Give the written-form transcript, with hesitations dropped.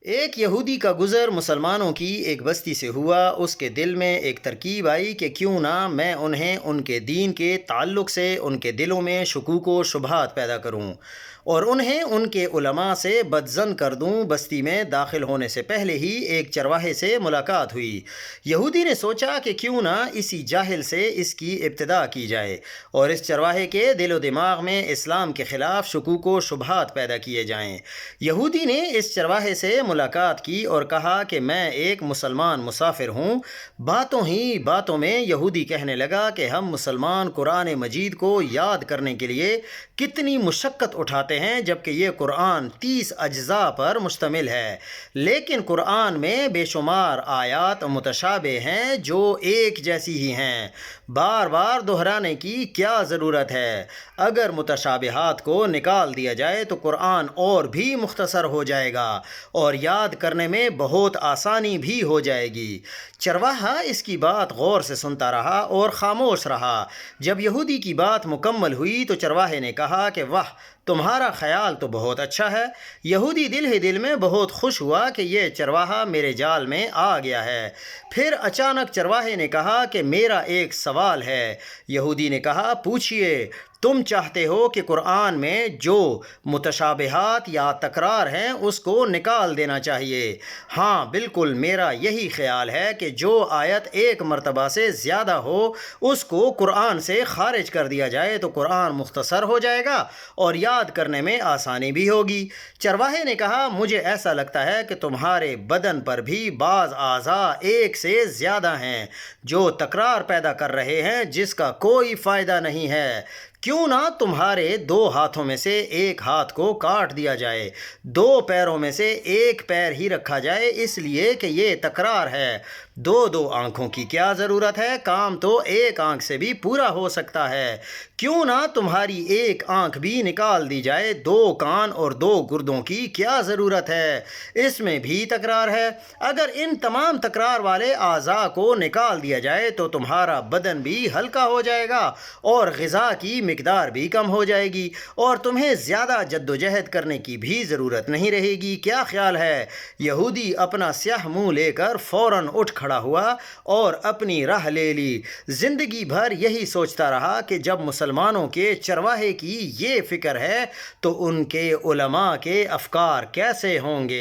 ایک یہودی کا گزر مسلمانوں کی ایک بستی سے ہوا۔ اس کے دل میں ایک ترکیب آئی کہ کیوں نہ میں انہیں ان کے دین کے تعلق سے ان کے دلوں میں شکوک و شبہات پیدا کروں اور انہیں ان کے علماء سے بدظن کر دوں۔ بستی میں داخل ہونے سے پہلے ہی ایک چرواہے سے ملاقات ہوئی۔ یہودی نے سوچا کہ کیوں نہ اسی جاہل سے اس کی ابتدا کی جائے اور اس چرواہے کے دل و دماغ میں اسلام کے خلاف شکوک و شبہات پیدا کیے جائیں۔ یہودی نے اس چرواہے سے ملاقات کی اور کہا کہ میں ایک مسلمان مسافر ہوں۔ باتوں ہی باتوں میں یہودی کہنے لگا کہ ہم مسلمان قرآن مجید کو یاد کرنے کے لیے کتنی مشقت اٹھاتے ہیں، جبکہ یہ قرآن 30 اجزاء پر مشتمل ہے، لیکن قرآن میں بے شمار آیات متشابہ ہیں جو ایک جیسی ہی ہیں۔ بار بار دہرانے کی کیا ضرورت ہے؟ اگر متشابہات کو نکال دیا جائے تو قرآن اور بھی مختصر ہو جائے گا اور یاد کرنے میں بہت آسانی بھی ہو جائے گی۔ چرواہا اس کی بات غور سے سنتا رہا اور خاموش رہا۔ جب یہودی کی بات مکمل ہوئی تو چرواہے نے کہا کہ واہ، تمہارا خیال تو بہت اچھا ہے۔ یہودی دل ہی دل میں بہت خوش ہوا کہ یہ چرواہا میرے جال میں آ گیا ہے۔ پھر اچانک چرواہے نے کہا کہ میرا ایک سوال ہے۔ یہودی نے کہا، پوچھئے۔ تم چاہتے ہو کہ قرآن میں جو متشابہات یا تکرار ہیں اس کو نکال دینا چاہیے؟ ہاں بالکل، میرا یہی خیال ہے کہ جو آیت ایک مرتبہ سے زیادہ ہو اس کو قرآن سے خارج کر دیا جائے تو قرآن مختصر ہو جائے گا اور یاد کرنے میں آسانی بھی ہوگی۔ چرواہے نے کہا، مجھے ایسا لگتا ہے کہ تمہارے بدن پر بھی بعض اعضاء ایک سے زیادہ ہیں جو تکرار پیدا کر رہے ہیں جس کا کوئی فائدہ نہیں ہے۔ کیوں نہ تمہارے 2 ہاتھوں میں سے ایک ہاتھ کو کاٹ دیا جائے، 2 پیروں میں سے ایک پیر ہی رکھا جائے، اس لیے کہ یہ تکرار ہے۔ 2 آنکھوں کی کیا ضرورت ہے؟ کام تو ایک آنکھ سے بھی پورا ہو سکتا ہے۔ کیوں نہ تمہاری ایک آنکھ بھی نکال دی جائے؟ 2 کان اور 2 گردوں کی کیا ضرورت ہے؟ اس میں بھی تکرار ہے۔ اگر ان تمام تکرار والے اعضاء کو نکال دیا جائے تو تمہارا بدن بھی ہلکا ہو جائے گا اور غذا کی مقدار بھی کم ہو جائے گی اور تمہیں زیادہ جدوجہد کرنے کی بھی ضرورت نہیں رہے گی۔ کیا خیال ہے؟ یہودی اپنا سیاہ منہ لے کر فوراً اٹھ کھڑا ہوا اور اپنی راہ لے لی۔ زندگی بھر یہی سوچتا رہا کہ جب مسلمانوں کے چرواہے کی یہ فکر ہے تو ان کے علماء کے افکار کیسے ہوں گے۔